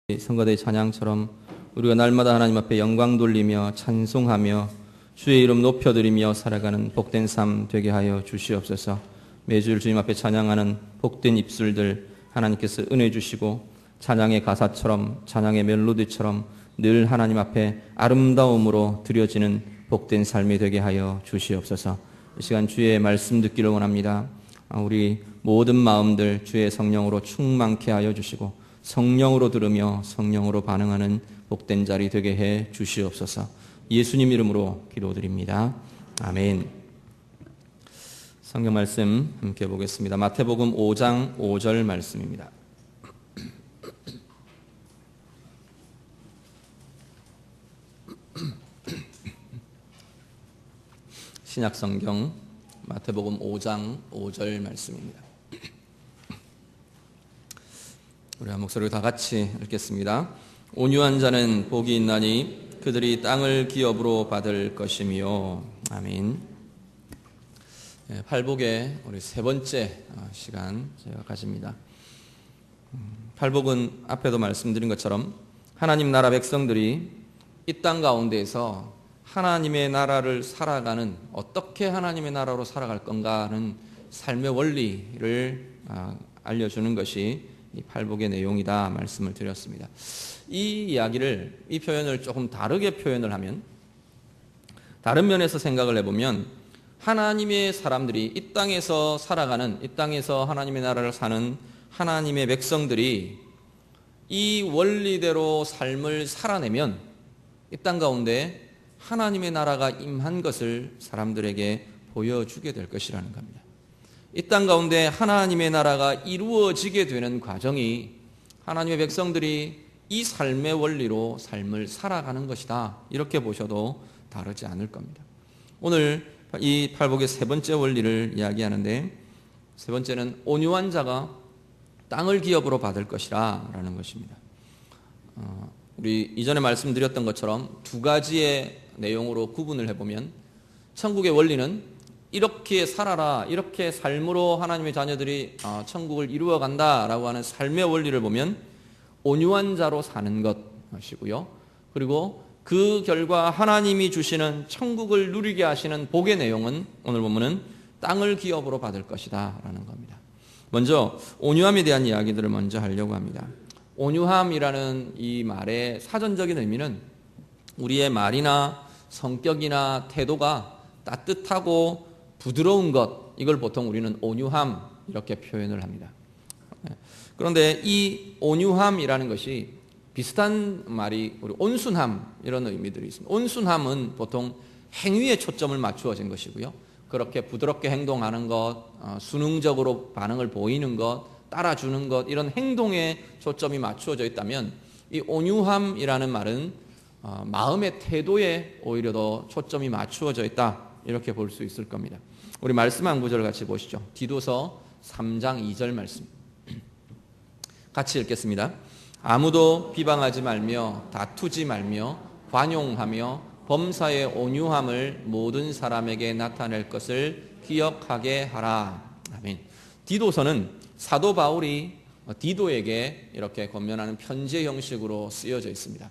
성가대의 찬양처럼 우리가 날마다 하나님 앞에 영광 돌리며 찬송하며 주의 이름 높여드리며 살아가는 복된 삶 되게 하여 주시옵소서. 매주 주님 앞에 찬양하는 복된 입술들 하나님께서 은혜 주시고 찬양의 가사처럼 찬양의 멜로디처럼 늘 하나님 앞에 아름다움으로 드려지는 복된 삶이 되게 하여 주시옵소서. 이 시간 주의 말씀 듣기를 원합니다. 우리 모든 마음들 주의 성령으로 충만케 하여 주시고 성령으로 들으며 성령으로 반응하는 복된 자리 되게 해 주시옵소서. 예수님 이름으로 기도드립니다. 아멘. 성경 말씀 함께 보겠습니다. 마태복음 5장 5절 말씀입니다. 신약성경 마태복음 5장 5절 말씀입니다. 우리 한 목소리로 다 같이 읽겠습니다. 온유한 자는 복이 있나니 그들이 땅을 기업으로 받을 것이며. 아멘. 팔복의 우리 세 번째 시간 제가 가집니다. 팔복은 앞에도 말씀드린 것처럼 하나님 나라 백성들이 이 땅 가운데에서 하나님의 나라를 살아가는, 어떻게 하나님의 나라로 살아갈 건가 하는 삶의 원리를 알려주는 것이 이 팔복의 내용이다 말씀을 드렸습니다. 이 표현을 조금 다르게 표현을 하면, 다른 면에서 생각을 해보면 하나님의 사람들이 이 땅에서 살아가는, 이 땅에서 하나님의 나라를 사는 하나님의 백성들이 이 원리대로 삶을 살아내면 이 땅 가운데 하나님의 나라가 임한 것을 사람들에게 보여주게 될 것이라는 겁니다. 이 땅 가운데 하나님의 나라가 이루어지게 되는 과정이 하나님의 백성들이 이 삶의 원리로 삶을 살아가는 것이다, 이렇게 보셔도 다르지 않을 겁니다. 오늘 이 팔복의 세 번째 원리를 이야기하는데, 세 번째는 온유한 자가 땅을 기업으로 받을 것이라 라는 것입니다. 우리 이전에 말씀드렸던 것처럼 두 가지의 내용으로 구분을 해보면, 천국의 원리는 이렇게 살아라, 이렇게 삶으로 하나님의 자녀들이 천국을 이루어간다라고 하는 삶의 원리를 보면 온유한 자로 사는 것이고요. 그리고 그 결과 하나님이 주시는 천국을 누리게 하시는 복의 내용은 오늘 보면은 땅을 기업으로 받을 것이다 라는 겁니다. 먼저 온유함에 대한 이야기들을 먼저 하려고 합니다. 온유함이라는 이 말의 사전적인 의미는 우리의 말이나 성격이나 태도가 따뜻하고 부드러운 것, 이걸 보통 우리는 온유함 이렇게 표현을 합니다. 그런데 이 온유함이라는 것이 비슷한 말이 우리 온순함, 이런 의미들이 있습니다. 온순함은 보통 행위에 초점을 맞추어진 것이고요. 그렇게 부드럽게 행동하는 것, 순응적으로 반응을 보이는 것, 따라주는 것, 이런 행동에 초점이 맞추어져 있다면 이 온유함이라는 말은 마음의 태도에 오히려 더 초점이 맞추어져 있다, 이렇게 볼 수 있을 겁니다. 우리 말씀 한 구절 같이 보시죠. 디도서 3장 2절 말씀 같이 읽겠습니다. 아무도 비방하지 말며 다투지 말며 관용하며 범사의 온유함을 모든 사람에게 나타낼 것을 기억하게 하라. 아멘. 디도서는 사도 바울이 디도에게 이렇게 권면하는 편지의 형식으로 쓰여져 있습니다.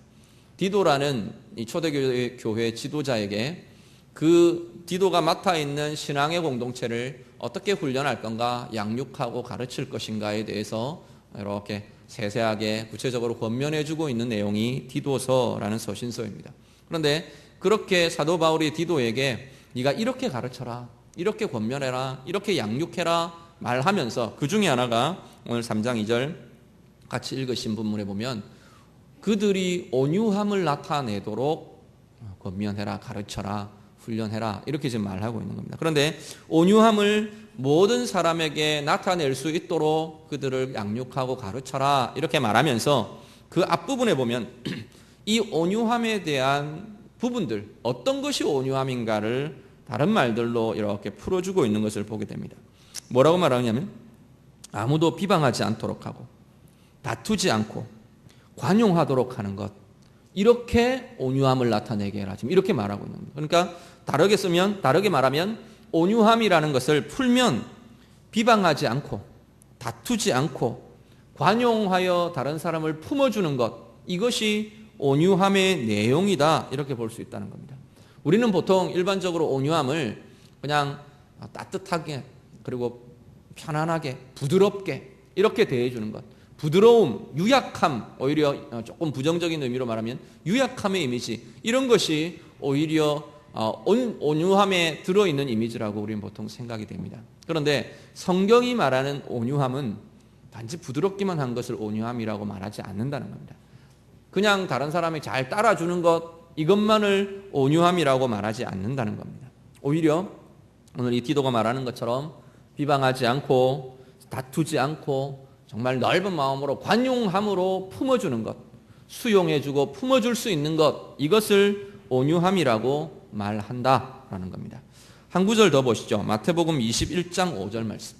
디도라는 이 초대교회 지도자에게 그 디도가 맡아 있는 신앙의 공동체를 어떻게 훈련할 건가, 양육하고 가르칠 것인가에 대해서 이렇게 세세하게 구체적으로 권면해주고 있는 내용이 디도서라는 서신서입니다. 그런데 그렇게 사도 바울이 디도에게 네가 이렇게 가르쳐라, 이렇게 권면해라, 이렇게 양육해라 말하면서, 그 중에 하나가 오늘 3장 2절 같이 읽으신 본문에 보면 그들이 온유함을 나타내도록 권면해라, 가르쳐라, 훈련해라, 이렇게 지금 말하고 있는 겁니다. 그런데 온유함을 모든 사람에게 나타낼 수 있도록 그들을 양육하고 가르쳐라, 이렇게 말하면서 그 앞부분에 보면 이 온유함에 대한 부분들, 어떤 것이 온유함인가를 다른 말들로 이렇게 풀어주고 있는 것을 보게 됩니다. 뭐라고 말하냐면 아무도 비방하지 않도록 하고 다투지 않고 관용하도록 하는 것, 이렇게 온유함을 나타내게 해라, 지금 이렇게 말하고 있는 겁니다. 그러니까 다르게 말하면 온유함이라는 것을 풀면 비방하지 않고 다투지 않고 관용하여 다른 사람을 품어주는 것, 이것이 온유함의 내용이다 이렇게 볼 수 있다는 겁니다. 우리는 보통 일반적으로 온유함을 그냥 따뜻하게 그리고 편안하게 부드럽게 이렇게 대해주는 것, 부드러움, 유약함, 오히려 조금 부정적인 의미로 말하면 유약함의 이미지, 이런 것이 오히려 온유함에 들어있는 이미지라고 우리는 보통 생각이 됩니다. 그런데 성경이 말하는 온유함은 단지 부드럽기만 한 것을 온유함이라고 말하지 않는다는 겁니다. 그냥 다른 사람이 잘 따라주는 것, 이것만을 온유함이라고 말하지 않는다는 겁니다. 오히려 오늘 이 디도가 말하는 것처럼 비방하지 않고 다투지 않고 정말 넓은 마음으로 관용함으로 품어주는 것, 수용해주고 품어줄 수 있는 것, 이것을 온유함이라고 말한다라는 겁니다. 한 구절 더 보시죠. 마태복음 21장 5절 말씀.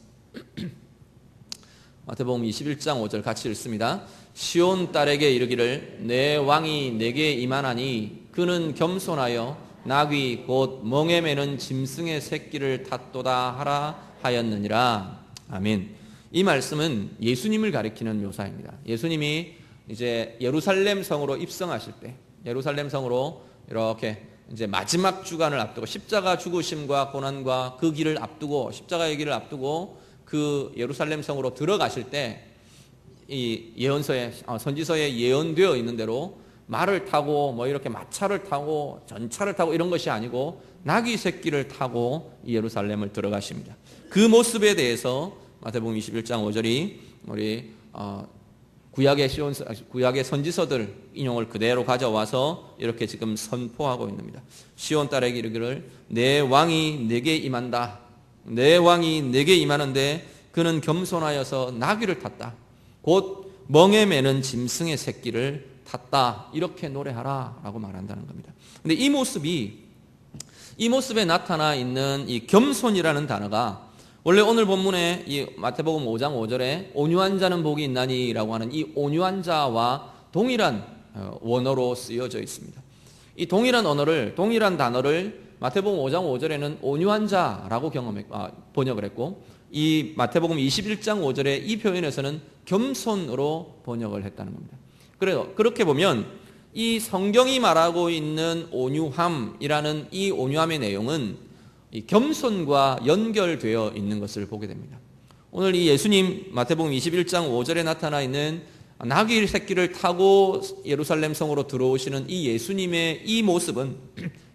마태복음 21장 5절 같이 읽습니다. 시온 딸에게 이르기를 내 왕이 내게 임하나니 그는 겸손하여 나귀 곧 멍에 매는 짐승의 새끼를 탔도다 하라 하였느니라. 아멘. 이 말씀은 예수님을 가리키는 묘사입니다. 예수님이 이제 예루살렘 성으로 입성하실 때, 예루살렘 성으로 이렇게 이제 마지막 주간을 앞두고 십자가 죽으심과 고난과 그 길을 앞두고 십자가의 길을 앞두고 그 예루살렘 성으로 들어가실 때 이 예언서에 선지서에 예언되어 있는 대로 말을 타고 뭐 이렇게 마차를 타고 전차를 타고 이런 것이 아니고 나귀 새끼를 타고 예루살렘을 들어가십니다. 그 모습에 대해서 마태복음 21장 5절이 우리 구약의 선지서들 인용을 그대로 가져와서 이렇게 지금 선포하고 있습니다. 시온 딸에게 이르기를 내 왕이 내게 임한다. 내 왕이 내게 임하는데 그는 겸손하여서 나귀를 탔다. 곧 멍에 매는 짐승의 새끼를 탔다. 이렇게 노래하라 라고 말한다는 겁니다. 근데 이 모습에 나타나 있는 이 겸손이라는 단어가 원래 오늘 본문에 이 마태복음 5장 5절에 온유한 자는 복이 있나니 라고 하는 이 온유한 자와 동일한 원어로 쓰여져 있습니다. 이 동일한 단어를 마태복음 5장 5절에는 온유한 자라고 번역을 했고 이 마태복음 21장 5절에 이 표현에서는 겸손으로 번역을 했다는 겁니다. 그래서 그렇게 보면 이 성경이 말하고 있는 온유함이라는 이 온유함의 내용은 이 겸손과 연결되어 있는 것을 보게 됩니다. 오늘 이 예수님 마태복음 21장 5절에 나타나 있는 나귀 새끼를 타고 예루살렘 성으로 들어오시는 이 예수님의 이 모습은,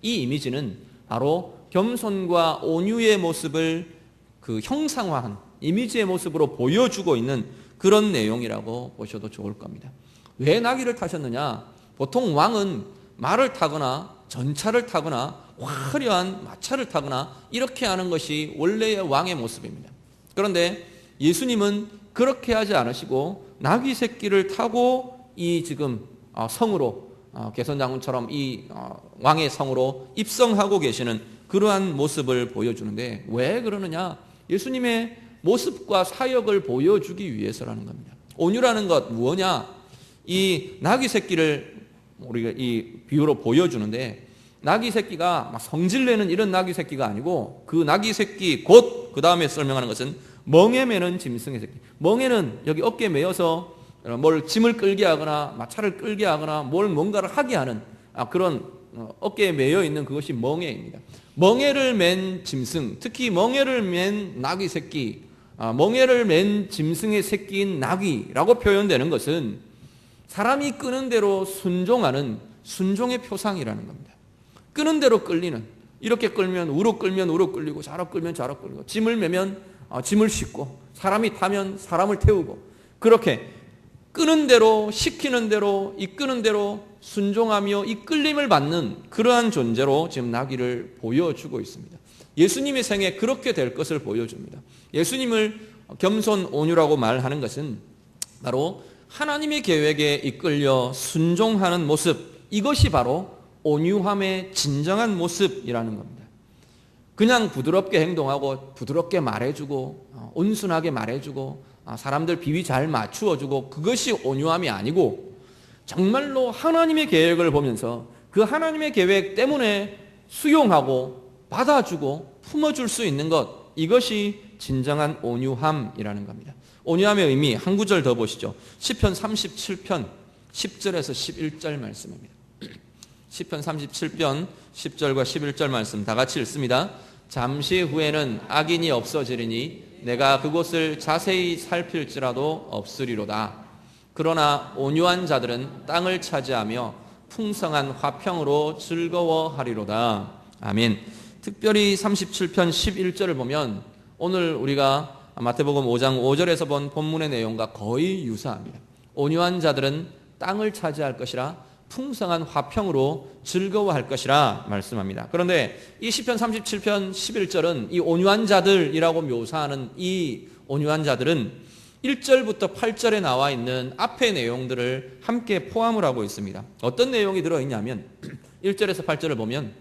이 이미지는 바로 겸손과 온유의 모습을 그 형상화한 이미지의 모습으로 보여주고 있는 그런 내용이라고 보셔도 좋을 겁니다. 왜 나귀를 타셨느냐? 보통 왕은 말을 타거나 전차를 타거나 화려한 마차를 타거나 이렇게 하는 것이 원래의 왕의 모습입니다. 그런데 예수님은 그렇게 하지 않으시고 나귀 새끼를 타고 이 지금 성으로 개선장군처럼 이 왕의 성으로 입성하고 계시는 그러한 모습을 보여주는데 왜 그러느냐? 예수님의 모습과 사역을 보여주기 위해서라는 겁니다. 온유라는 것 무엇냐? 이 나귀 새끼를 우리가 이 비유로 보여주는데 나귀 새끼가 막 성질내는 이런 나귀 새끼가 아니고 그 나귀 새끼 곧 그 다음에 설명하는 것은 멍에 매는 짐승의 새끼. 멍에는 여기 어깨에 매어서 뭘 짐을 끌게 하거나 마차를 끌게 하거나 뭔가를 하게 하는 그런 어깨에 매여 있는 그것이 멍에입니다. 멍에를 맨 짐승, 특히 멍에를 맨 나귀 새끼, 멍에를 맨 짐승의 새끼인 나귀라고 표현되는 것은 사람이 끄는 대로 순종하는 순종의 표상이라는 겁니다. 끄는 대로 끌리는, 이렇게 끌면 우로 끌리고 좌로 끌면 좌로 끌리고 짐을 매면 짐을 싣고 사람이 타면 사람을 태우고 그렇게 끄는 대로 시키는 대로 이끄는 대로 순종하며 이 끌림을 받는 그러한 존재로 지금 나귀를 보여주고 있습니다. 예수님의 생에 그렇게 될 것을 보여줍니다. 예수님을 겸손 온유라고 말하는 것은 바로 하나님의 계획에 이끌려 순종하는 모습, 이것이 바로 온유함의 진정한 모습이라는 겁니다. 그냥 부드럽게 행동하고 부드럽게 말해주고 온순하게 말해주고 사람들 비위 잘 맞추어주고 그것이 온유함이 아니고 정말로 하나님의 계획을 보면서 그 하나님의 계획 때문에 수용하고 받아주고 품어줄 수 있는 것, 이것이 진정한 온유함이라는 겁니다. 온유함의 의미 한 구절 더 보시죠. 시편 37편 10절에서 11절 말씀입니다. 시편 37편 10절과 11절 말씀 다 같이 읽습니다. 잠시 후에는 악인이 없어지리니 내가 그곳을 자세히 살필지라도 없으리로다. 그러나 온유한 자들은 땅을 차지하며 풍성한 화평으로 즐거워하리로다. 아멘. 특별히 37편 11절을 보면 오늘 우리가 마태복음 5장 5절에서 본 본문의 내용과 거의 유사합니다. 온유한 자들은 땅을 차지할 것이라 풍성한 화평으로 즐거워할 것이라 말씀합니다. 그런데 이 시편 37편 11절은 이 온유한 자들이라고 묘사하는 이 온유한 자들은 1절부터 8절에 나와 있는 앞의 내용들을 함께 포함을 하고 있습니다. 어떤 내용이 들어있냐면 1절에서 8절을 보면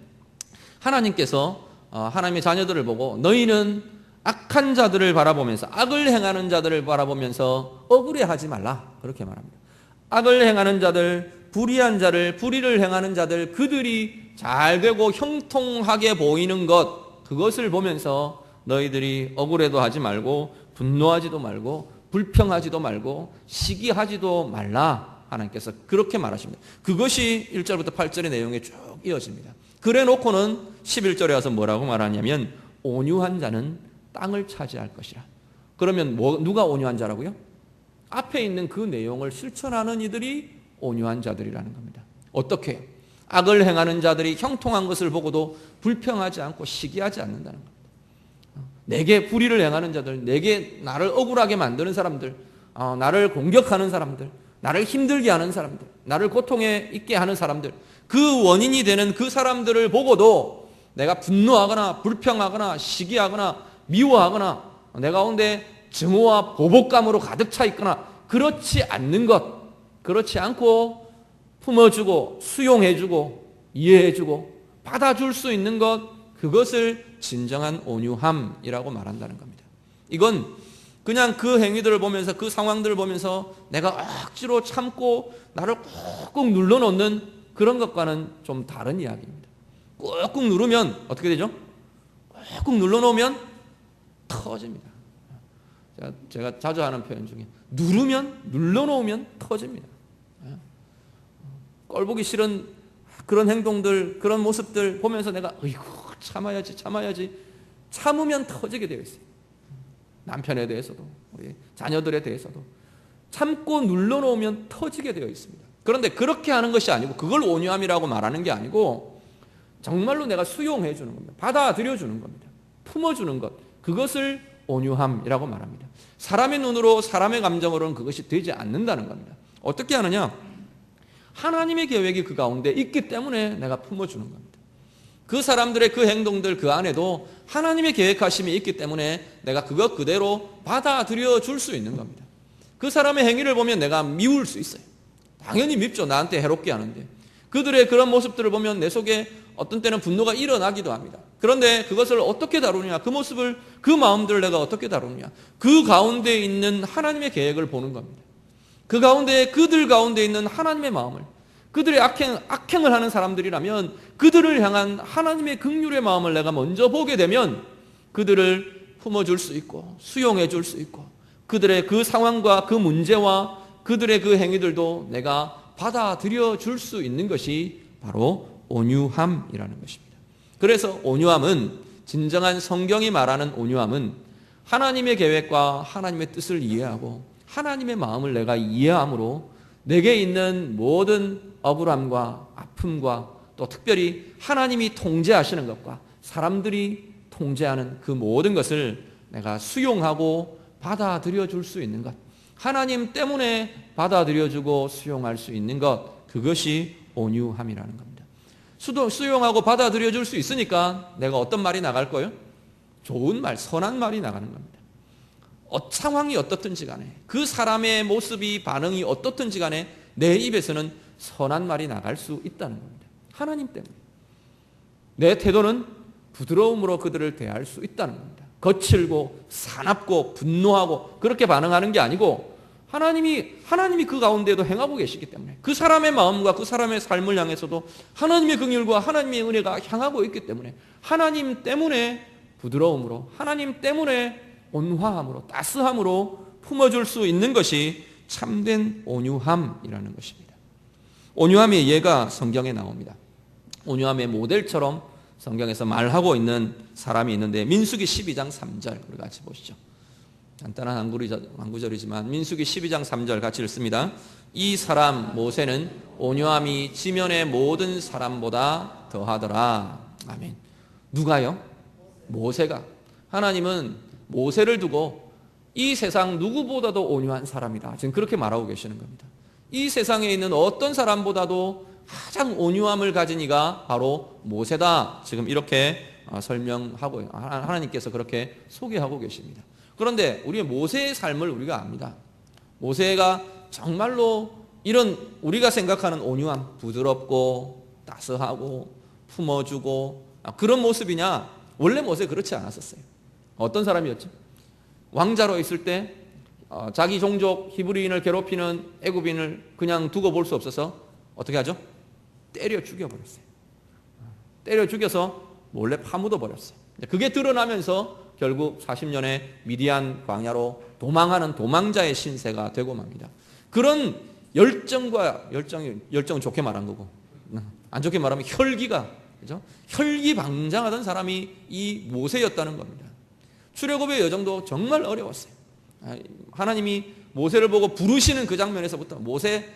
하나님께서 하나님의 자녀들을 보고 너희는 악한 자들을 바라보면서 악을 행하는 자들을 바라보면서 억울해하지 말라 그렇게 말합니다. 악을 행하는 자들, 불의한 자를, 불의를 행하는 자들, 그들이 잘 되고 형통하게 보이는 것, 그것을 보면서 너희들이 억울해도 하지 말고 분노하지도 말고 불평하지도 말고 시기하지도 말라. 하나님께서 그렇게 말하십니다. 그것이 1절부터 8절의 내용에 쭉 이어집니다. 그래 놓고는 11절에 와서 뭐라고 말하냐면 온유한 자는 땅을 차지할 것이라. 그러면 누가 온유한 자라고요? 앞에 있는 그 내용을 실천하는 이들이 온유한 자들이라는 겁니다. 어떻게? 악을 행하는 자들이 형통한 것을 보고도 불평하지 않고 시기하지 않는다는 겁니다. 내게 불의를 행하는 자들, 내게 나를 억울하게 만드는 사람들, 나를 공격하는 사람들, 나를 힘들게 하는 사람들, 나를 고통에 있게 하는 사람들, 그 원인이 되는 그 사람들을 보고도 내가 분노하거나 불평하거나 시기하거나 미워하거나 내 가운데 증오와 보복감으로 가득 차 있거나 그렇지 않는 것, 그렇지 않고 품어주고 수용해주고 이해해주고 받아줄 수 있는 것, 그것을 진정한 온유함이라고 말한다는 겁니다. 이건 그냥 그 행위들을 보면서 그 상황들을 보면서 내가 억지로 참고 나를 꾹꾹 눌러놓는 그런 것과는 좀 다른 이야기입니다. 꾹꾹 누르면 어떻게 되죠? 꾹꾹 눌러놓으면 터집니다. 제가 자주 하는 표현 중에 눌러놓으면 터집니다. 꼴보기 싫은 그런 행동들, 그런 모습들 보면서 내가 어이구 참아야지 참으면 터지게 되어 있어요. 남편에 대해서도 우리 자녀들에 대해서도 참고 눌러놓으면 터지게 되어 있습니다. 그런데 그렇게 하는 것이 아니고 그걸 온유함이라고 말하는 게 아니고 정말로 내가 수용해 주는 겁니다. 받아들여 주는 겁니다. 품어주는 것, 그것을 온유함이라고 말합니다. 사람의 눈으로 사람의 감정으로는 그것이 되지 않는다는 겁니다. 어떻게 하느냐? 하나님의 계획이 그 가운데 있기 때문에 내가 품어주는 겁니다. 그 사람들의 그 행동들 그 안에도 하나님의 계획하심이 있기 때문에 내가 그것 그대로 받아들여 줄 수 있는 겁니다. 그 사람의 행위를 보면 내가 미울 수 있어요. 당연히 밉죠. 나한테 해롭게 하는데. 그들의 그런 모습들을 보면 내 속에 어떤 때는 분노가 일어나기도 합니다. 그런데 그것을 어떻게 다루느냐, 그 모습을, 그 마음들을 내가 어떻게 다루느냐, 그 가운데 있는 하나님의 계획을 보는 겁니다. 그 가운데, 그들 가운데 있는 하나님의 마음을, 그들의 악행을 하는 사람들이라면 그들을 향한 하나님의 긍휼의 마음을 내가 먼저 보게 되면 그들을 품어줄 수 있고 수용해 줄 수 있고 그들의 그 상황과 그 문제와 그들의 그 행위들도 내가 받아들여 줄 수 있는 것이 바로 온유함이라는 것입니다. 그래서 온유함은, 진정한 성경이 말하는 온유함은 하나님의 계획과 하나님의 뜻을 이해하고 하나님의 마음을 내가 이해함으로 내게 있는 모든 억울함과 아픔과 또 특별히 하나님이 통제하시는 것과 사람들이 통제하는 그 모든 것을 내가 수용하고 받아들여 줄 수 있는 것, 하나님 때문에 받아들여주고 수용할 수 있는 것, 그것이 온유함이라는 겁니다. 수용하고 받아들여줄 수 있으니까 내가 어떤 말이 나갈 거예요? 좋은 말, 선한 말이 나가는 겁니다. 상황이 어떻든지 간에, 그 사람의 모습이 반응이 어떻든지 간에 내 입에서는 선한 말이 나갈 수 있다는 겁니다. 하나님 때문에. 내 태도는 부드러움으로 그들을 대할 수 있다는 겁니다. 거칠고 사납고 분노하고 그렇게 반응하는 게 아니고 하나님이 그 가운데도 행하고 계시기 때문에 그 사람의 마음과 그 사람의 삶을 향해서도 하나님의 긍휼과 하나님의 은혜가 향하고 있기 때문에 하나님 때문에 부드러움으로, 하나님 때문에 온화함으로, 따스함으로 품어줄 수 있는 것이 참된 온유함이라는 것입니다. 온유함의 예가 성경에 나옵니다. 온유함의 모델처럼 성경에서 말하고 있는 사람이 있는데 민수기 12장 3절 우리 같이 보시죠. 간단한 한 구절이지만 민수기 12장 3절 같이 읽습니다. 이 사람 모세는 온유함이 지면의 모든 사람보다 더하더라. 아멘. 누가요? 모세가. 하나님은 모세를 두고 이 세상 누구보다도 온유한 사람이다. 지금 그렇게 말하고 계시는 겁니다. 이 세상에 있는 어떤 사람보다도 가장 온유함을 가진 이가 바로 모세다. 지금 이렇게 설명하고 하나님께서 그렇게 소개하고 계십니다. 그런데 우리의 모세의 삶을 우리가 압니다. 모세가 정말로 이런 우리가 생각하는 온유함, 부드럽고 따스하고 품어주고 그런 모습이냐? 원래 모세 그렇지 않았었어요. 어떤 사람이었죠? 왕자로 있을 때 자기 종족 히브리인을 괴롭히는 애굽인을 그냥 두고 볼 수 없어서 어떻게 하죠? 때려 죽여버렸어요. 때려 죽여서 몰래 파묻어 버렸어요. 그게 드러나면서 결국 40년의 미디안 광야로 도망하는 도망자의 신세가 되고 맙니다. 그런 열정과 열정은 좋게 말한 거고 안 좋게 말하면 혈기가 그죠? 혈기방장하던 사람이 이 모세였다는 겁니다. 출애굽의 여정도 정말 어려웠어요. 하나님이 모세를 보고 부르시는 그 장면에서부터 모세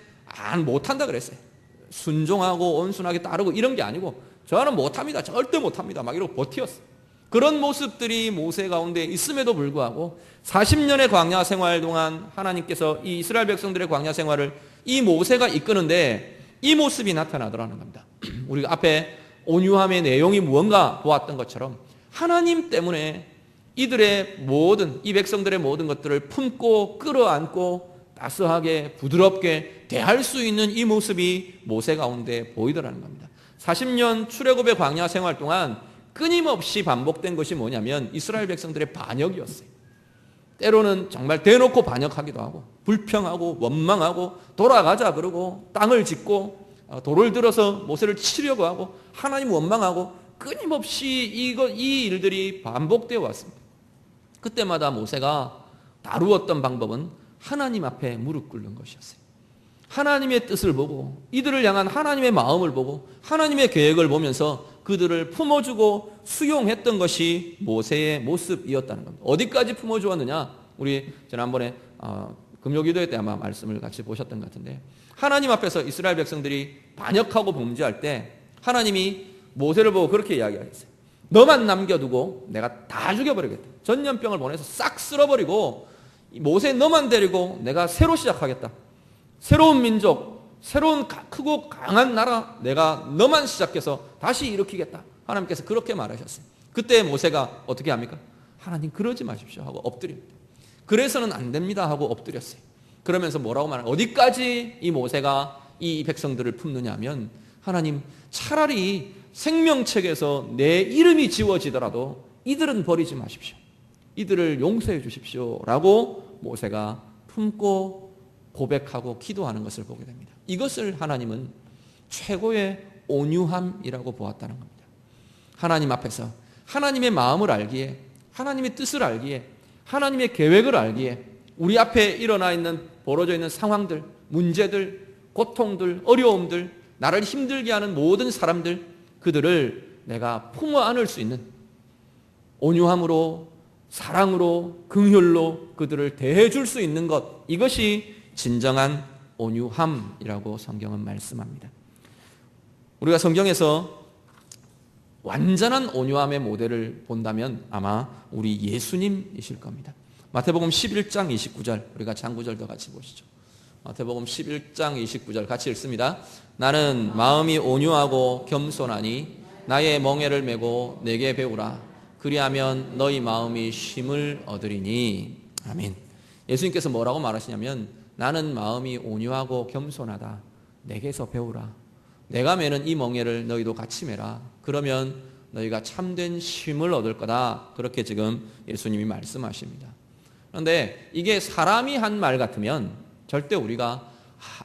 못한다 그랬어요. 순종하고 온순하게 따르고 이런 게 아니고 저는 못합니다. 절대 못합니다. 막 이러고 버티었어요. 그런 모습들이 모세 가운데 있음에도 불구하고 40년의 광야 생활 동안 하나님께서 이 이스라엘 백성들의 광야 생활을 이 모세가 이끄는데 이 모습이 나타나더라는 겁니다. 우리가 앞에 온유함의 내용이 무언가 보았던 것처럼 하나님 때문에 이들의 모든 이 백성들의 모든 것들을 품고 끌어안고 따스하게 부드럽게 대할 수 있는 이 모습이 모세 가운데 보이더라는 겁니다. 40년 출애굽의 광야 생활 동안 끊임없이 반복된 것이 뭐냐면 이스라엘 백성들의 반역이었어요. 때로는 정말 대놓고 반역하기도 하고 불평하고 원망하고 돌아가자 그러고 땅을 짚고 돌을 들어서 모세를 치려고 하고 하나님 원망하고 끊임없이 이 일들이 반복되어 왔습니다. 그때마다 모세가 다루었던 방법은 하나님 앞에 무릎 꿇는 것이었어요. 하나님의 뜻을 보고 이들을 향한 하나님의 마음을 보고 하나님의 계획을 보면서 그들을 품어주고 수용했던 것이 모세의 모습이었다는 겁니다. 어디까지 품어주었느냐? 우리 지난번에 금요기도회 때 아마 말씀을 같이 보셨던 것 같은데 하나님 앞에서 이스라엘 백성들이 반역하고 범죄할 때 하나님이 모세를 보고 그렇게 이야기하셨어요. 너만 남겨두고 내가 다 죽여버리겠다. 전염병을 보내서 싹 쓸어버리고 모세 너만 데리고 내가 새로 시작하겠다. 새로운 민족, 새로운 크고 강한 나라 내가 너만 시작해서 다시 일으키겠다. 하나님께서 그렇게 말하셨어요. 그때 모세가 어떻게 합니까? 하나님 그러지 마십시오 하고 엎드립니다. 그래서는 안 됩니다 하고 엎드렸어요. 그러면서 뭐라고 말하냐? 어디까지 이 모세가 이 백성들을 품느냐 하면 하나님 차라리 생명책에서 내 이름이 지워지더라도 이들은 버리지 마십시오. 이들을 용서해 주십시오 라고 모세가 품고 고백하고 기도하는 것을 보게 됩니다. 이것을 하나님은 최고의 온유함이라고 보았다는 겁니다. 하나님 앞에서 하나님의 마음을 알기에 하나님의 뜻을 알기에 하나님의 계획을 알기에 우리 앞에 일어나 있는 벌어져 있는 상황들, 문제들, 고통들, 어려움들, 나를 힘들게 하는 모든 사람들 그들을 내가 품어 안을 수 있는 온유함으로 사랑으로 긍휼로 그들을 대해 줄 수 있는 것 이것이 진정한 온유함이라고 성경은 말씀합니다. 우리가 성경에서 완전한 온유함의 모델을 본다면 아마 우리 예수님이실 겁니다. 마태복음 11장 29절 우리 같이 한 구절 더 같이 보시죠. 마태복음 11장 29절 같이 읽습니다. 나는 마음이 온유하고 겸손하니 나의 멍에를 메고 내게 배우라. 그리하면 너희 마음이 쉼을 얻으리니. 아멘. 예수님께서 뭐라고 말하시냐면 나는 마음이 온유하고 겸손하다. 내게서 배우라. 내가 메는 이 멍에를 너희도 같이 메라. 그러면 너희가 참된 쉼을 얻을 거다. 그렇게 지금 예수님이 말씀하십니다. 그런데 이게 사람이 한 말 같으면 절대 우리가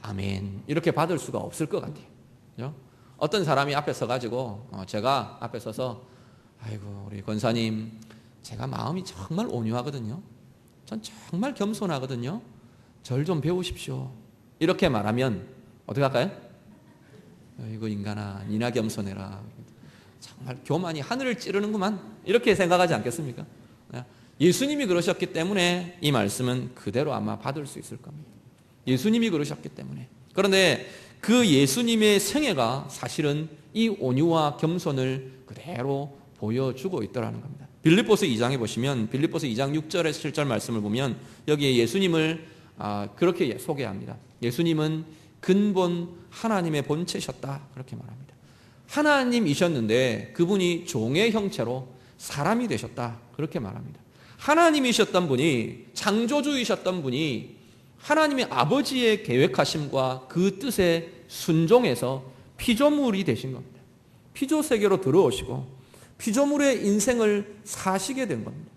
아멘 이렇게 받을 수가 없을 것 같아요. 그죠? 어떤 사람이 앞에 서가지고 제가 앞에 서서 아이고 우리 권사님 제가 마음이 정말 온유하거든요. 전 정말 겸손하거든요. 절 좀 배우십시오. 이렇게 말하면 어떻게 할까요? 이거 인간아, 니나 겸손해라. 정말 교만이 하늘을 찌르는구만. 이렇게 생각하지 않겠습니까? 예수님이 그러셨기 때문에 이 말씀은 그대로 아마 받을 수 있을 겁니다. 예수님이 그러셨기 때문에. 그런데 그 예수님의 생애가 사실은 이 온유와 겸손을 그대로 보여주고 있더라는 겁니다. 빌립보서 2장에 보시면 빌립보서 2장 6절에서 7절 말씀을 보면 여기에 예수님을 그렇게 소개합니다. 예수님은 근본 하나님의 본체셨다, 그렇게 말합니다. 하나님이셨는데 그분이 종의 형체로 사람이 되셨다, 그렇게 말합니다. 하나님이셨던 분이, 창조주이셨던 분이 하나님의 아버지의 계획하심과 그 뜻에 순종해서 피조물이 되신 겁니다. 피조 세계로 들어오시고 피조물의 인생을 사시게 된 겁니다.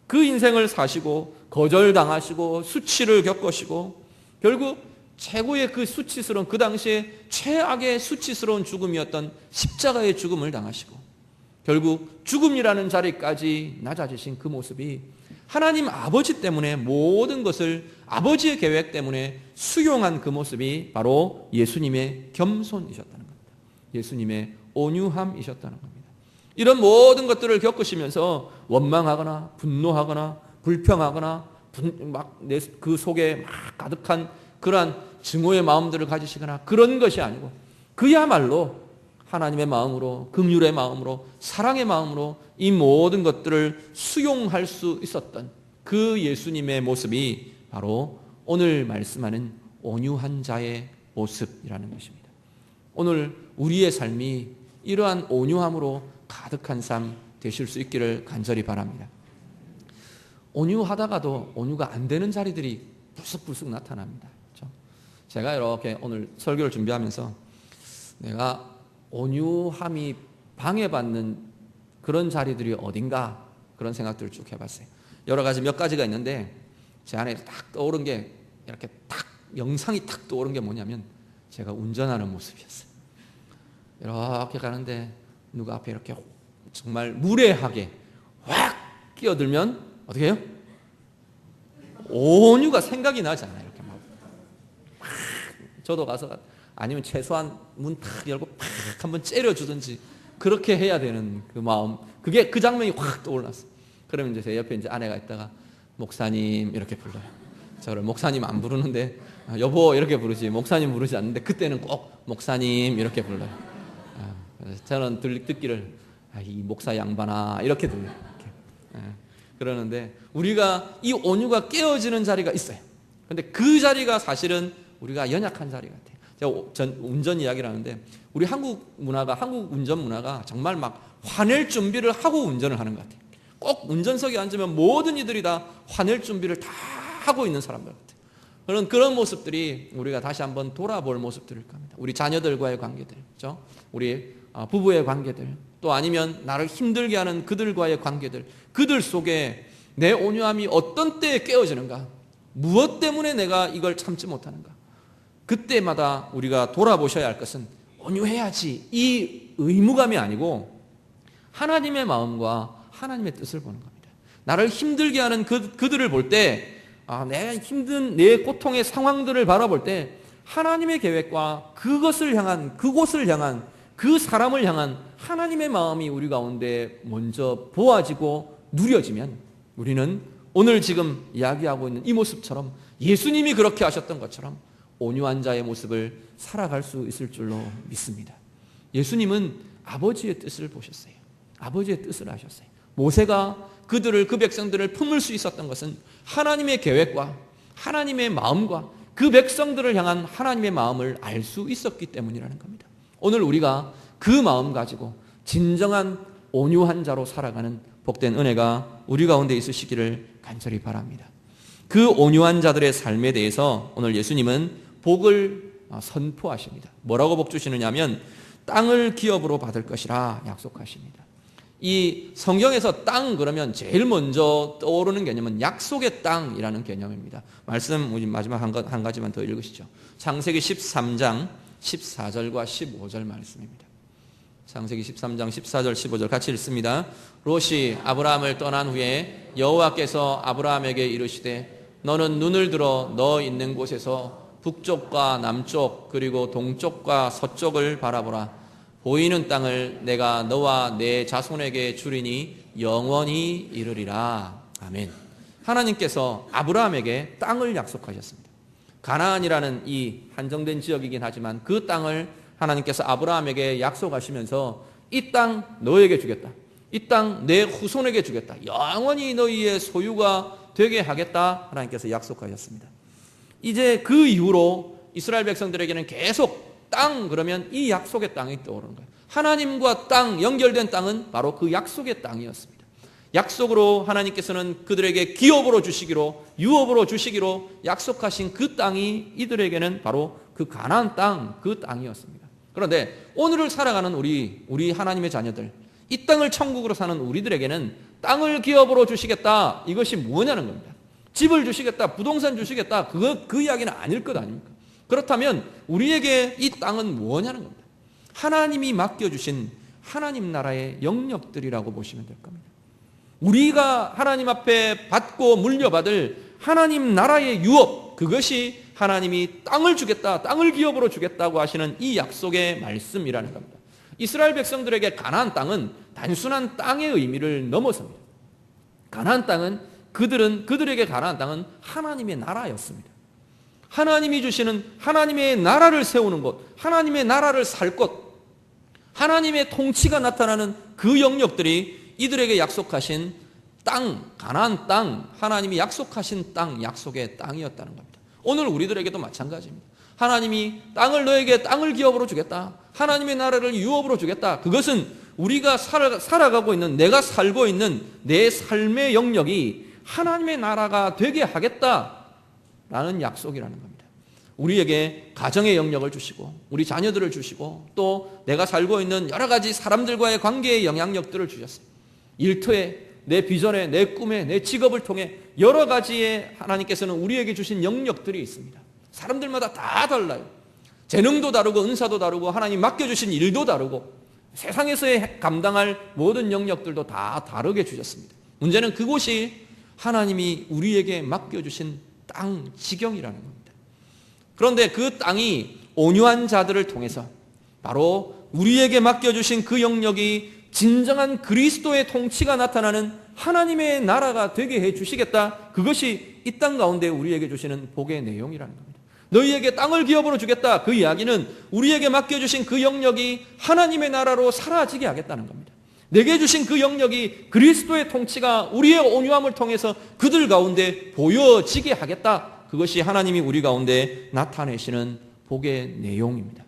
그 인생을 사시고 거절당하시고 수치를 겪으시고 결국 최고의 그 수치스러운, 그 당시에 최악의 수치스러운 죽음이었던 십자가의 죽음을 당하시고 결국 죽음이라는 자리까지 낮아지신 그 모습이 하나님 아버지 때문에 모든 것을 아버지의 계획 때문에 수용한 그 모습이 바로 예수님의 겸손이셨다는 겁니다. 예수님의 온유함이셨다는 겁니다. 이런 모든 것들을 겪으시면서 원망하거나 분노하거나 불평하거나 막 그 속에 막 가득한 그러한 증오의 마음들을 가지시거나 그런 것이 아니고 그야말로 하나님의 마음으로, 긍휼의 마음으로, 사랑의 마음으로 이 모든 것들을 수용할 수 있었던 그 예수님의 모습이 바로 오늘 말씀하는 온유한 자의 모습이라는 것입니다. 오늘 우리의 삶이 이러한 온유함으로 가득한 삶 되실 수 있기를 간절히 바랍니다. 온유하다가도 온유가 안 되는 자리들이 불쑥불쑥 나타납니다. 그렇죠? 제가 이렇게 오늘 설교를 준비하면서 내가 온유함이 방해받는 그런 자리들이 어딘가 그런 생각들을 쭉 해봤어요. 여러 가지 몇 가지가 있는데 제 안에 딱 떠오른 게 이렇게 딱 영상이 딱 떠오른 게 뭐냐면 제가 운전하는 모습이었어요. 이렇게 가는데 누가 앞에 이렇게 정말 무례하게 확 끼어들면 어떻게 해요? 온유가 생각이 나지 않아요. 이렇게 막 저도 가서 아니면 최소한 문 탁 열고 팍 한번 째려주든지 그렇게 해야 되는 그 마음, 그게 그 장면이 확 떠올랐어. 그러면 이제 제 옆에 이제 아내가 있다가 목사님 이렇게 불러요. 저를 목사님 안 부르는데 여보 이렇게 부르지 목사님 부르지 않는데 그때는 꼭 목사님 이렇게 불러요. 저는 듣기를 이 목사 양반아 이렇게 들려요. 이렇게. 그러는데 우리가 이 온유가 깨어지는 자리가 있어요. 그런데 그 자리가 사실은 우리가 연약한 자리 같아요. 제가 운전 이야기를 하는데 우리 한국 운전 문화가 정말 막 화낼 준비를 하고 운전을 하는 것 같아요. 꼭 운전석에 앉으면 모든 이들이 다 화낼 준비를 다 하고 있는 사람들 같아요. 그런 모습들이 우리가 다시 한번 돌아볼 모습들일 겁니다. 우리 자녀들과의 관계들, 그렇죠? 우리 부부의 관계들, 또 아니면 나를 힘들게 하는 그들과의 관계들, 그들 속에 내 온유함이 어떤 때에 깨어지는가, 무엇 때문에 내가 이걸 참지 못하는가, 그때마다 우리가 돌아보셔야 할 것은 온유해야지 이 의무감이 아니고 하나님의 마음과 하나님의 뜻을 보는 겁니다. 나를 힘들게 하는 그들을 볼 때 내 힘든 내 고통의 상황들을 바라볼 때 하나님의 계획과 그곳을 향한 그 사람을 향한 하나님의 마음이 우리 가운데 먼저 보아지고 누려지면 우리는 오늘 지금 이야기하고 있는 이 모습처럼 예수님이 그렇게 하셨던 것처럼 온유한 자의 모습을 살아갈 수 있을 줄로 믿습니다. 예수님은 아버지의 뜻을 보셨어요. 아버지의 뜻을 하셨어요. 모세가 그 백성들을 품을 수 있었던 것은 하나님의 계획과 하나님의 마음과 그 백성들을 향한 하나님의 마음을 알 수 있었기 때문이라는 겁니다. 오늘 우리가 그 마음 가지고 진정한 온유한 자로 살아가는 복된 은혜가 우리 가운데 있으시기를 간절히 바랍니다. 그 온유한 자들의 삶에 대해서 오늘 예수님은 복을 선포하십니다. 뭐라고 복 주시느냐 하면 땅을 기업으로 받을 것이라 약속하십니다. 이 성경에서 땅 그러면 제일 먼저 떠오르는 개념은 약속의 땅이라는 개념입니다. 말씀 우리 마지막 한 가지만 더 읽으시죠. 창세기 13장 14절과 15절 말씀입니다. 창세기 13장 14절 15절 같이 읽습니다. 롯이 아브라함을 떠난 후에 여호와께서 아브라함에게 이르시되 너는 눈을 들어 너 있는 곳에서 북쪽과 남쪽 그리고 동쪽과 서쪽을 바라보라. 보이는 땅을 내가 너와 내 자손에게 주리니 영원히 이르리라. 아멘. 하나님께서 아브라함에게 땅을 약속하셨습니다. 가나안이라는 이 한정된 지역이긴 하지만 그 땅을 하나님께서 아브라함에게 약속하시면서 이 땅 너에게 주겠다. 이 땅 내 후손에게 주겠다. 영원히 너희의 소유가 되게 하겠다. 하나님께서 약속하셨습니다. 이제 그 이후로 이스라엘 백성들에게는 계속 땅 그러면 이 약속의 땅이 떠오르는 거예요. 하나님과 땅 연결된 땅은 바로 그 약속의 땅이었습니다. 약속으로 하나님께서는 그들에게 기업으로 주시기로 유업으로 주시기로 약속하신 그 땅이 이들에게는 바로 그 가나안 땅 그 땅이었습니다. 그런데 오늘을 살아가는 우리 하나님의 자녀들, 이 땅을 천국으로 사는 우리들에게는 땅을 기업으로 주시겠다. 이것이 뭐냐는 겁니다. 집을 주시겠다, 부동산 주시겠다. 그 이야기는 아닐 것 아닙니까? 그렇다면 우리에게 이 땅은 뭐냐는 겁니다. 하나님이 맡겨주신 하나님 나라의 영역들이라고 보시면 될 겁니다. 우리가 하나님 앞에 받고 물려받을 하나님 나라의 유업, 그것이 하나님이 땅을 주겠다, 땅을 기업으로 주겠다고 하시는 이 약속의 말씀이라는 겁니다. 이스라엘 백성들에게 가나안 땅은 단순한 땅의 의미를 넘어섭니다. 가나안 땅은 그들에게 가나안 땅은 하나님의 나라였습니다. 하나님이 주시는 하나님의 나라를 세우는 곳, 하나님의 나라를 살 곳, 하나님의 통치가 나타나는 그 영역들이 이들에게 약속하신 땅, 가나안 땅, 하나님이 약속하신 땅, 약속의 땅이었다는 겁니다. 오늘 우리들에게도 마찬가지입니다. 하나님이 너에게 땅을 기업으로 주겠다. 하나님의 나라를 유업으로 주겠다. 그것은 우리가 살아가고 있는, 내가 살고 있는 내 삶의 영역이 하나님의 나라가 되게 하겠다라는 약속이라는 겁니다. 우리에게 가정의 영역을 주시고 우리 자녀들을 주시고 또 내가 살고 있는 여러 가지 사람들과의 관계의 영향력들을 주셨어요. 일터에, 내 비전에, 내 꿈에, 내 직업을 통해 여러 가지의 하나님께서는 우리에게 주신 영역들이 있습니다. 사람들마다 다 달라요. 재능도 다르고 은사도 다르고 하나님 맡겨주신 일도 다르고 세상에서의 감당할 모든 영역들도 다 다르게 주셨습니다. 문제는 그곳이 하나님이 우리에게 맡겨주신 땅 지경이라는 겁니다. 그런데 그 땅이 온유한 자들을 통해서 바로 우리에게 맡겨주신 그 영역이 진정한 그리스도의 통치가 나타나는 하나님의 나라가 되게 해주시겠다. 그것이 이 땅 가운데 우리에게 주시는 복의 내용이라는 겁니다. 너희에게 땅을 기업으로 주겠다. 그 이야기는 우리에게 맡겨주신 그 영역이 하나님의 나라로 사라지게 하겠다는 겁니다. 내게 주신 그 영역이 그리스도의 통치가 우리의 온유함을 통해서 그들 가운데 보여지게 하겠다. 그것이 하나님이 우리 가운데 나타내시는 복의 내용입니다.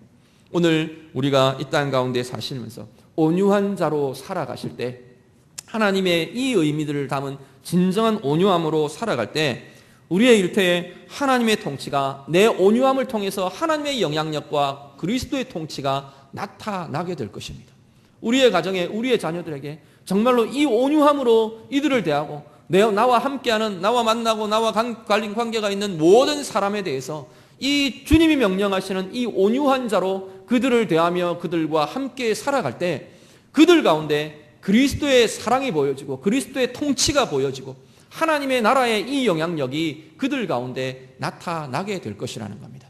오늘 우리가 이 땅 가운데 사시면서 온유한 자로 살아가실 때 하나님의 이 의미들을 담은 진정한 온유함으로 살아갈 때 우리의 일터에 하나님의 통치가 내 온유함을 통해서 하나님의 영향력과 그리스도의 통치가 나타나게 될 것입니다. 우리의 가정에 우리의 자녀들에게 정말로 이 온유함으로 이들을 대하고 나와 함께하는 나와 만나고 나와 관계가 있는 모든 사람에 대해서 이 주님이 명령하시는 이 온유한 자로 그들을 대하며 그들과 함께 살아갈 때 그들 가운데 그리스도의 사랑이 보여지고 그리스도의 통치가 보여지고 하나님의 나라의 이 영향력이 그들 가운데 나타나게 될 것이라는 겁니다.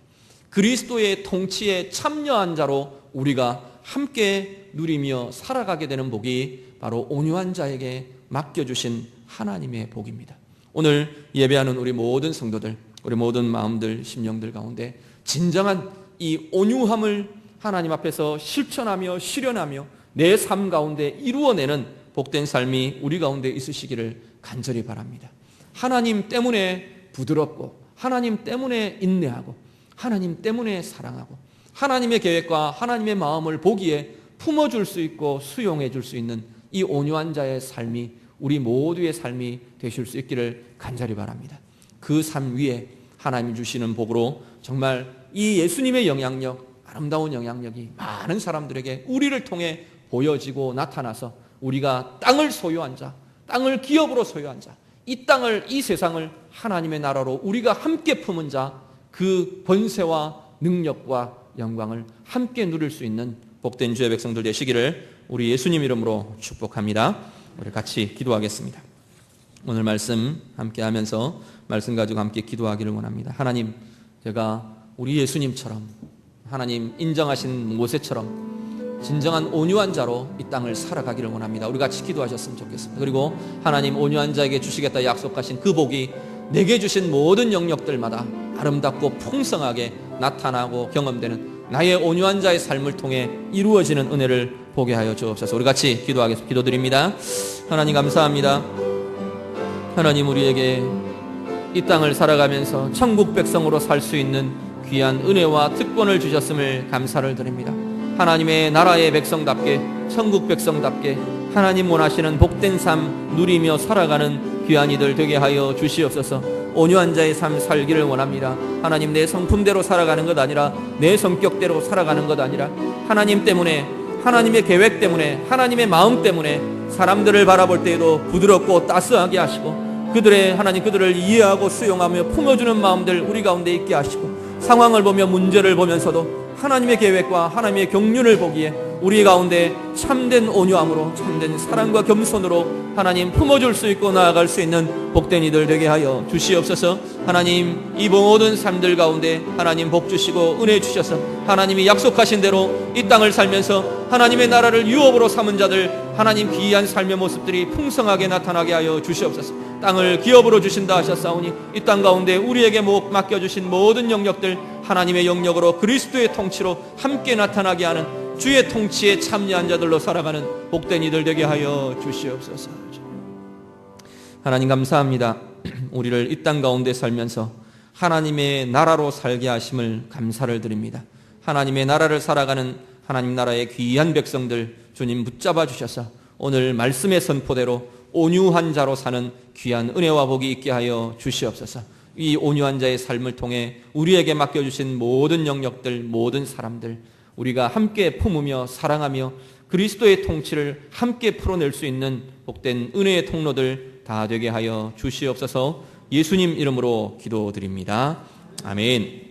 그리스도의 통치에 참여한 자로 우리가 함께 누리며 살아가게 되는 복이 바로 온유한 자에게 맡겨주신 하나님의 복입니다. 오늘 예배하는 우리 모든 성도들, 우리 모든 마음들, 심령들 가운데 진정한 이 온유함을 하나님 앞에서 실천하며 실현하며 내 삶 가운데 이루어내는 복된 삶이 우리 가운데 있으시기를 간절히 바랍니다. 하나님 때문에 부드럽고 하나님 때문에 인내하고 하나님 때문에 사랑하고 하나님의 계획과 하나님의 마음을 보기에 품어줄 수 있고 수용해 줄 수 있는 이 온유한 자의 삶이 우리 모두의 삶이 되실 수 있기를 간절히 바랍니다. 그 삶 위에 하나님이 주시는 복으로 정말 이 예수님의 영향력, 아름다운 영향력이 많은 사람들에게 우리를 통해 보여지고 나타나서 우리가 땅을 소유한 자, 땅을 기업으로 소유한 자, 이 땅을, 이 세상을 하나님의 나라로 우리가 함께 품은 자, 그 권세와 능력과 영광을 함께 누릴 수 있는 복된 주의 백성들 되시기를 우리 예수님 이름으로 축복합니다. 우리 같이 기도하겠습니다. 오늘 말씀 함께 하면서 말씀 가지고 함께 기도하기를 원합니다. 하나님, 제가 우리 예수님처럼 하나님 인정하신 모세처럼 진정한 온유한 자로 이 땅을 살아가기를 원합니다. 우리 같이 기도하셨으면 좋겠습니다. 그리고 하나님 온유한 자에게 주시겠다 약속하신 그 복이 내게 주신 모든 영역들마다 아름답고 풍성하게 나타나고 경험되는 나의 온유한 자의 삶을 통해 이루어지는 은혜를 보게 하여 주옵소서. 우리 같이 기도하겠습니다. 기도드립니다. 하나님 감사합니다. 하나님 우리에게 이 땅을 살아가면서 천국 백성으로 살 수 있는 귀한 은혜와 특권을 주셨음을 감사를 드립니다. 하나님의 나라의 백성답게 천국 백성답게 하나님 원하시는 복된 삶 누리며 살아가는 귀한 이들 되게 하여 주시옵소서. 온유한 자의 삶 살기를 원합니다. 하나님 내 성품대로 살아가는 것 아니라 내 성격대로 살아가는 것 아니라 하나님 때문에 하나님의 계획 때문에 하나님의 마음 때문에 사람들을 바라볼 때에도 부드럽고 따스하게 하시고 그들의 하나님 그들을 이해하고 수용하며 품어주는 마음들 우리 가운데 있게 하시고 상황을 보며 문제를 보면서도 하나님의 계획과 하나님의 경륜을 보기에 우리 가운데 참된 온유함으로 참된 사랑과 겸손으로 하나님 품어줄 수 있고 나아갈 수 있는 복된 이들 되게 하여 주시옵소서. 하나님 이 모든 삶들 가운데 하나님 복 주시고 은혜 주셔서 하나님이 약속하신 대로 이 땅을 살면서 하나님의 나라를 유업으로 삼은 자들 하나님 귀한 삶의 모습들이 풍성하게 나타나게 하여 주시옵소서. 땅을 기업으로 주신다 하셨사오니 이 땅 가운데 우리에게 맡겨주신 모든 영역들 하나님의 영역으로 그리스도의 통치로 함께 나타나게 하는 주의 통치에 참여한 자들로 살아가는 복된 이들 되게 하여 주시옵소서. 하나님 감사합니다. 우리를 이 땅 가운데 살면서 하나님의 나라로 살게 하심을 감사를 드립니다. 하나님의 나라를 살아가는 하나님 나라의 귀한 백성들 주님 붙잡아 주셔서 오늘 말씀의 선포대로 온유한 자로 사는 귀한 은혜와 복이 있게 하여 주시옵소서. 이 온유한 자의 삶을 통해 우리에게 맡겨주신 모든 영역들 모든 사람들 우리가 함께 품으며 사랑하며 그리스도의 통치를 함께 풀어낼 수 있는 복된 은혜의 통로들 다 되게 하여 주시옵소서. 예수님 이름으로 기도드립니다. 아멘.